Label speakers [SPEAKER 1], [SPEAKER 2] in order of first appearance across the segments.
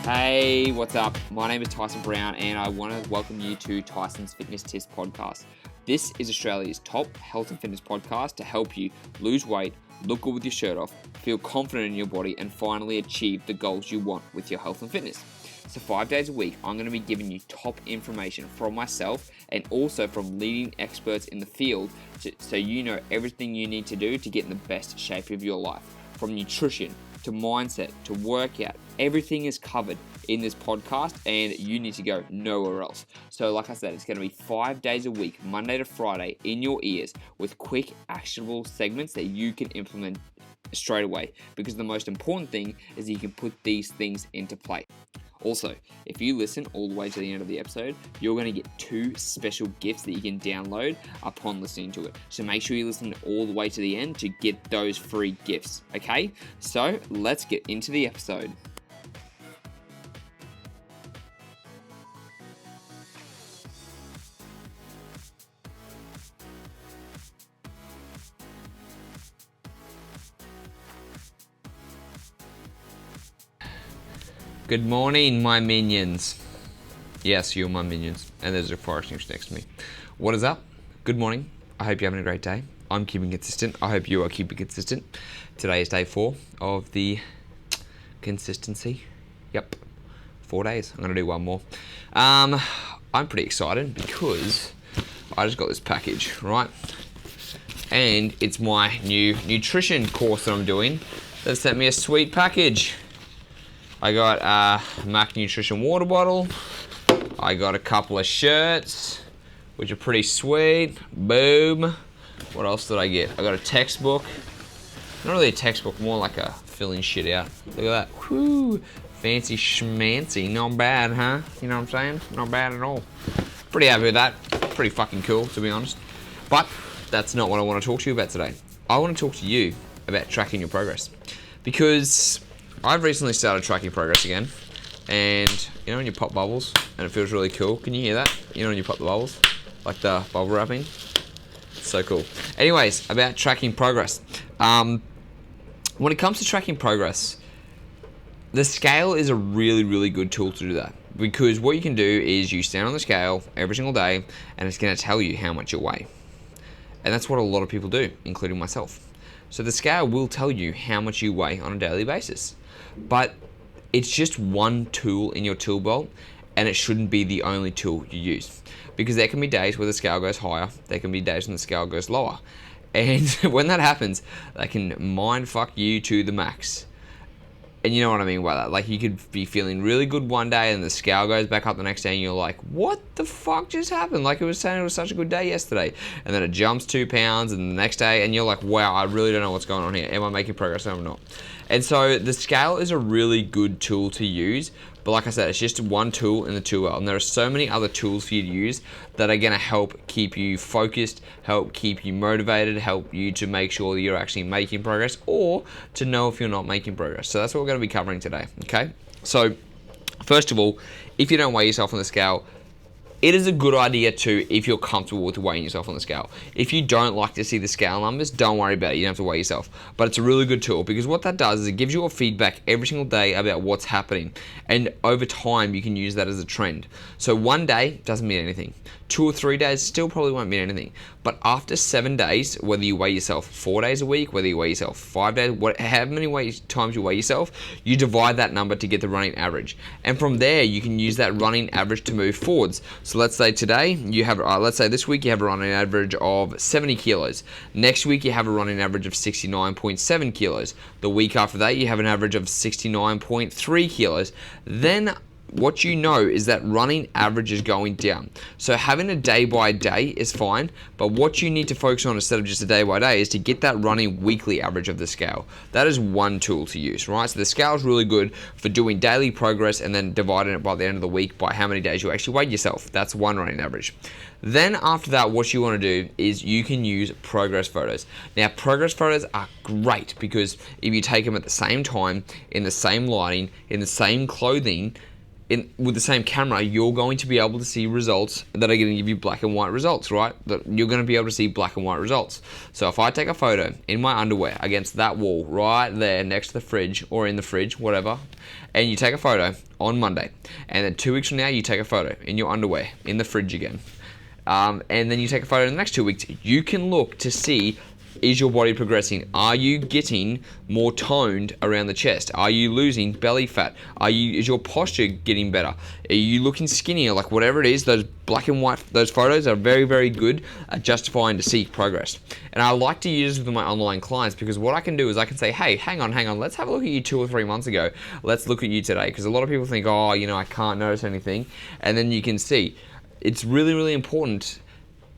[SPEAKER 1] Hey, what's up? My name is Tyson Brown and I want to welcome you to Tyson's Fitness Tips podcast. This is Australia's top health and fitness podcast to help you lose weight, look good with your shirt off, feel confident in your body, and finally achieve the goals you want with your health and fitness. So 5 days a week, I'm going to be giving you top information from myself and also from leading experts in the field so you know everything you need to do to get in the best shape of your life. From nutrition to mindset to workout, everything is covered in this podcast and you need to go nowhere else. So like I said, it's going to be 5 days a week, Monday to Friday, in your ears with quick actionable segments that you can implement straight away, because the most important thing is that you can put these things into play. Also, if you listen all the way to the end of the episode, you're going to get 2 special gifts that you can download upon listening to it. So make sure you listen all the way to the end to get those free gifts, okay? So let's get into the episode. Good morning, my minions. Yes, you're my minions. And there's a fire extinguisher next to me. What is up? Good morning. I hope you're having a great day. I'm keeping consistent. I hope you are keeping consistent. Today is day 4 of the consistency. Yep, 4 days. I'm going to do one more. I'm pretty excited because I just got this package, right? And it's my new nutrition course that I'm doing. They've sent me a sweet package. I got a Mac Nutrition water bottle. I got a couple of shirts, which are pretty sweet. Boom. What else did I get? I got a textbook. Not really a textbook, more like a filling shit out. Look at that. Whoo. Fancy schmancy. Not bad, huh? You know what I'm saying? Not bad at all. Pretty happy with that. Pretty fucking cool, to be honest. But that's not what I want to talk to you about today. I want to talk to you about tracking your progress. Because I've recently started tracking progress again, and you know when you pop bubbles and it feels really cool? Can you hear that? You know when you pop the bubbles? Like the bubble wrapping? So cool. Anyways, about tracking progress. When it comes to tracking progress, the scale is a really, really good tool to do that. Because what you can do is you stand on the scale every single day and it's going to tell you how much you weigh. And that's what a lot of people do, including myself. So the scale will tell you how much you weigh on a daily basis. But it's just one tool in your tool belt, and it shouldn't be the only tool you use. Because there can be days where the scale goes higher, there can be days when the scale goes lower. And when that happens, that can mind fuck you to the max. And you know what I mean by that. Like, you could be feeling really good one day and the scale goes back up the next day and you're like, what the fuck just happened? Like, it was saying it was such a good day yesterday. And then it jumps 2 pounds and the next day and you're like, wow, I really don't know what's going on here. Am I making progress or am I not? And so the scale is a really good tool to use. But like I said, it's just one tool in the tool belt. And there are so many other tools for you to use that are going to help keep you focused, help keep you motivated, help you to make sure that you're actually making progress, or to know if you're not making progress. So that's what we're going to be covering today, okay? So first of all, if you don't weigh yourself on the scale, it is a good idea too if you're comfortable with weighing yourself on the scale. If you don't like to see the scale numbers, don't worry about it. You don't have to weigh yourself. But it's a really good tool because what that does is it gives you a feedback every single day about what's happening. And over time, you can use that as a trend. So one day doesn't mean anything. 2 or 3 days still probably won't mean anything. But after 7 days, whether you weigh yourself 4 days a week, whether you weigh yourself 5 days, however many times you weigh yourself, you divide that number to get the running average. And from there, you can use that running average to move forwards. So let's say today, you have, let's say this week you have a running average of 70 kilos. Next week, you have a running average of 69.7 kilos. The week after that, you have an average of 69.3 kilos. Then what you know is that running average is going down. So having a day by day is fine, but what you need to focus on instead of just a day by day is to get that running weekly average of the scale. That is one tool to use, right? So the scale is really good for doing daily progress and then dividing it by the end of the week by how many days you actually weighed yourself. That's one running average. Then after that, what you want to do is you can use progress photos. Now, progress photos are great because if you take them at the same time, in the same lighting, in the same clothing, with the same camera, you're going to be able to see results that are going to give you black and white results, right? That you're going to be able to see black and white results. So if I take a photo in my underwear against that wall right there next to the fridge, or in the fridge, whatever, and you take a photo on Monday, and then 2 weeks from now you take a photo in your underwear in the fridge again, and then you take a photo in the next 2 weeks, you can look to see, is your body progressing? Are you getting more toned around the chest? Are you losing belly fat? Is your posture getting better? Are you looking skinnier? Like whatever it is, those black and white, those photos are very, very good at justifying to see progress. And I like to use this with my online clients, because what I can do is I can say, hey, hang on, let's have a look at you 2 or 3 months ago. Let's look at you today. Because a lot of people think, oh, I can't notice anything. And then you can see. It's really, really important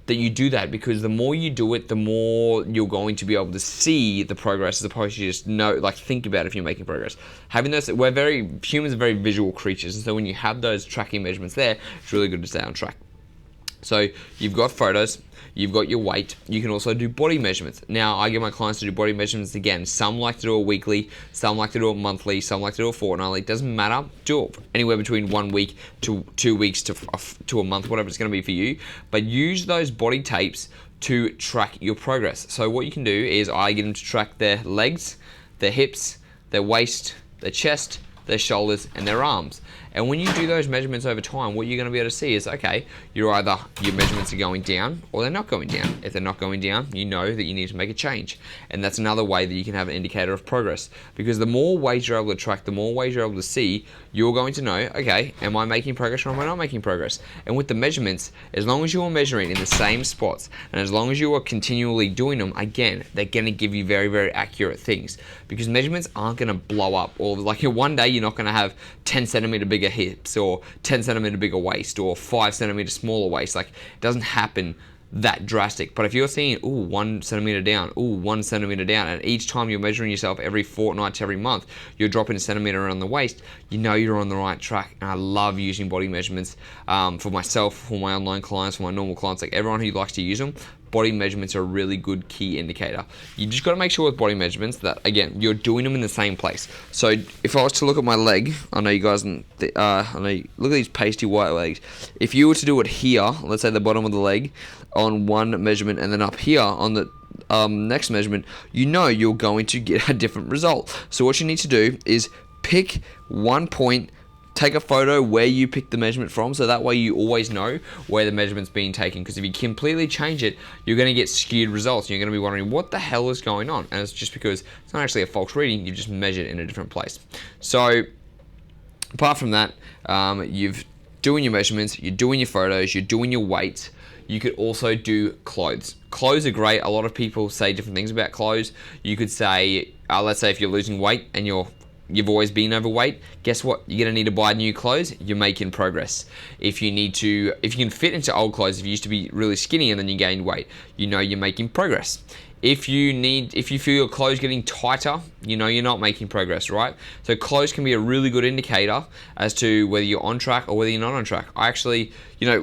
[SPEAKER 1] that you do that, because the more you do it, the more you're going to be able to see the progress, as opposed to just think about if you're making progress. Having those, humans are very visual creatures, and so when you have those tracking measurements there, it's really good to stay on track. So you've got photos, you've got your weight, you can also do body measurements. Now, I get my clients to do body measurements again. Some like to do it weekly, some like to do it monthly, some like to do it fortnightly. It doesn't matter. Do it anywhere between 1 week to 2 weeks to a month, whatever it's going to be for you. But use those body tapes to track your progress. So what you can do is I get them to track their legs, their hips, their waist, their chest, their shoulders, and their arms. And when you do those measurements over time, what you're going to be able to see is, okay, your measurements are going down or they're not going down. If they're not going down, you know that you need to make a change. And that's another way that you can have an indicator of progress. Because the more ways you're able to track, the more ways you're able to see, you're going to know, okay, am I making progress or am I not making progress? And with the measurements, as long as you are measuring in the same spots, and as long as you are continually doing them, again, they're going to give you very, very accurate things. Because measurements aren't going to blow up. Or like one day, you're not going to have 10 centimeter bigger hips or 10 centimeter bigger waist or 5 centimeter smaller waist. Like, it doesn't happen that drastic. But if you're seeing, 1 centimeter down, 1 centimeter down, and each time you're measuring yourself every fortnight to every month, you're dropping a centimeter around the waist, you know you're on the right track. And I love using body measurements for myself, for my online clients, for my normal clients, like everyone who likes to use them. Body measurements are a really good key indicator. You just got to make sure with body measurements that, again, you're doing them in the same place. So if I was to look at my leg, I know you guys, look at these pasty white legs. If you were to do it here, let's say the bottom of the leg, on one measurement, and then up here on the next measurement, you know you're going to get a different result. So what you need to do is pick one point, take a photo where you pick the measurement from, so that way you always know where the measurement's being taken. Because if you completely change it, you're going to get skewed results. You're going to be wondering what the hell is going on, and it's just because it's not actually a false reading. You've just measured in a different place. So apart from that, you've doing your measurements, you're doing your photos, you're doing your weights. You could also do clothes. Clothes are great. A lot of people say different things about clothes. You could say, let's say if you're losing weight and you've always been overweight, guess what? You're gonna need to buy new clothes. You're making progress. If you can fit into old clothes, if you used to be really skinny and then you gained weight, you know you're making progress. If you feel your clothes getting tighter, you know you're not making progress, right? So clothes can be a really good indicator as to whether you're on track or whether you're not on track. I actually,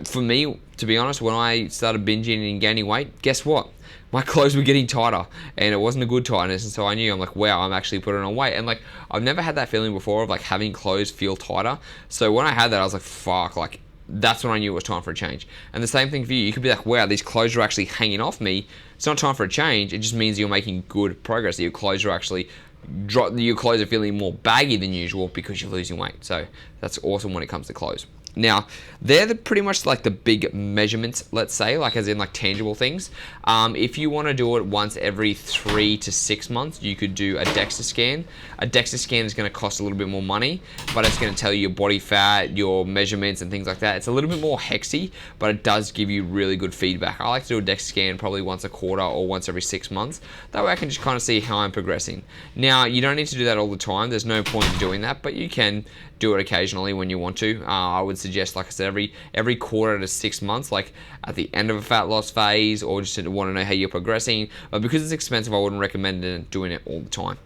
[SPEAKER 1] for me, to be honest, when I started binging and gaining weight, guess what? My clothes were getting tighter, and it wasn't a good tightness, and so I knew, I'm like, wow, I'm actually putting on weight. And like, I've never had that feeling before of like having clothes feel tighter. So when I had that, I was like, fuck, like that's when I knew it was time for a change. And the same thing for you. You could be like, wow, these clothes are actually hanging off me. It's not time for a change. It just means you're making good progress. That your clothes are actually your clothes are feeling more baggy than usual because you're losing weight. So that's awesome when it comes to clothes. Now, they're pretty much like the big measurements, let's say, like as in like tangible things. If you want to do it once every 3 to 6 months, you could do a DEXA scan. A DEXA scan is going to cost a little bit more money, but it's going to tell you your body fat, your measurements and things like that. It's a little bit more hexy, but it does give you really good feedback. I like to do a DEXA scan probably once a quarter or once every 6 months. That way I can just kind of see how I'm progressing. Now, you don't need to do that all the time. There's no point in doing that, but you can do it occasionally when you want to. I would suggest, like I said, every quarter to 6 months, like at the end of a fat loss phase, or just to want to know how you're progressing. But because it's expensive, I wouldn't recommend doing it all the time.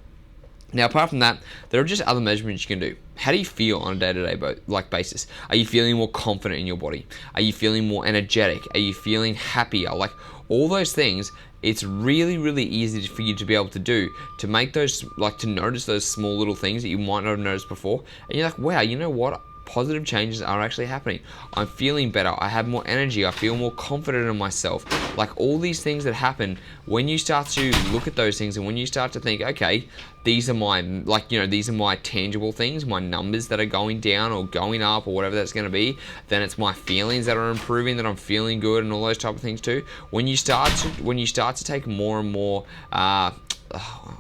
[SPEAKER 1] Now, apart from that, there are just other measurements you can do. How do you feel on a day-to-day basis? Are you feeling more confident in your body? Are you feeling more energetic? Are you feeling happier? Like all those things, it's really, really easy for you to be able to do, to make those, like to notice those small little things that you might not have noticed before. And you're like, wow, you know what? positive changes are actually happening. I'm feeling better. I have more energy. I feel more confident in myself. Like all these things that happen when you start to look at those things, and when you start to think, okay, these are my, these are my tangible things, my numbers that are going down or going up or whatever that's going to be, then it's my feelings that are improving, that I'm feeling good and all those type of things too. When you start to take more and more,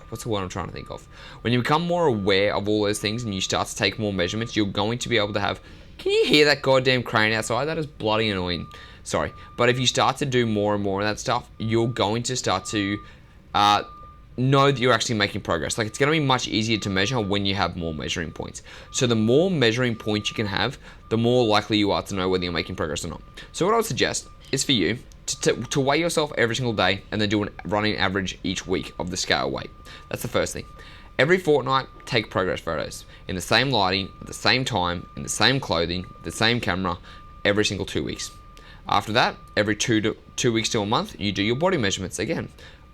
[SPEAKER 1] what's the word I'm trying to think of? When you become more aware of all those things and you start to take more measurements, you're going to be able to have, can you hear that goddamn crane outside? That is bloody annoying. Sorry. But if you start to do more and more of that stuff, you're going to start to know that you're actually making progress. Like, it's going to be much easier to measure when you have more measuring points. So the more measuring points you can have, the more likely you are to know whether you're making progress or not. So what I would suggest is for you to weigh yourself every single day and then do a running average each week of the scale weight. That's the first thing. Every fortnight, take progress photos in the same lighting, at the same time, in the same clothing, the same camera, every single 2 weeks. After that, every 2 weeks to a month, you do your body measurements again.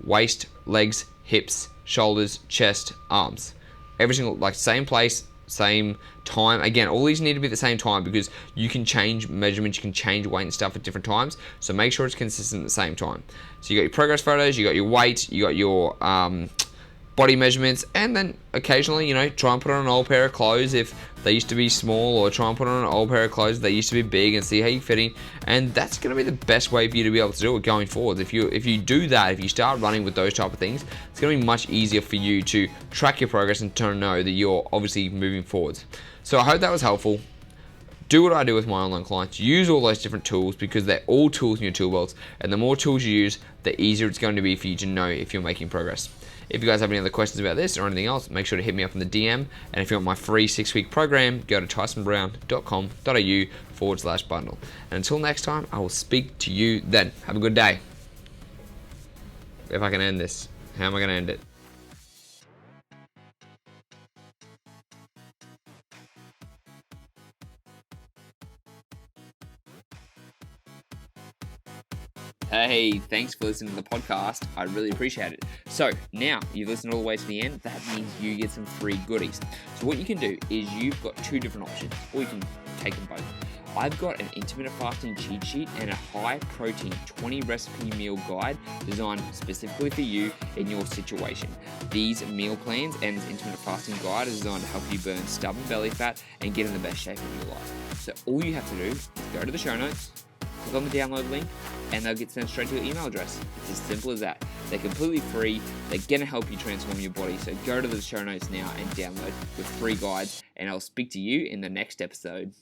[SPEAKER 1] Waist, legs, hips, shoulders, chest, arms. Every single, same place, same time. Again, all these need to be at the same time because you can change measurements, you can change weight and stuff at different times. So make sure it's consistent at the same time. So you got your progress photos, you got your weight, you got your body measurements, and then occasionally, try and put on an old pair of clothes if they used to be small, or try and put on an old pair of clothes if they used to be big, and see how you're fitting. And that's going to be the best way for you to be able to do it going forward. If you do that, if you start running with those type of things, it's going to be much easier for you to track your progress and to know that you're obviously moving forwards. So I hope that was helpful. Do what I do with my online clients. Use all those different tools because they're all tools in your tool belts, and the more tools you use, the easier it's going to be for you to know if you're making progress. If you guys have any other questions about this or anything else, make sure to hit me up in the DM. And if you want my free 6-week program, go to tysonbrown.com.au/bundle. And until next time, I will speak to you then. Have a good day. If I can end this, how am I going to end it? Hey, thanks for listening to the podcast. I really appreciate it. So now you've listened all the way to the end. That means you get some free goodies. So what you can do is you've got 2 different options, or you can take them both. I've got an intermittent fasting cheat sheet and a high protein 20 recipe meal guide designed specifically for you in your situation. These meal plans and this intermittent fasting guide is designed to help you burn stubborn belly fat and get in the best shape of your life. So all you have to do is go to the show notes, click on the download link, and they'll get sent straight to your email address. It's as simple as that. They're completely free. They're going to help you transform your body. So go to the show notes now and download with free guides, and I'll speak to you in the next episode.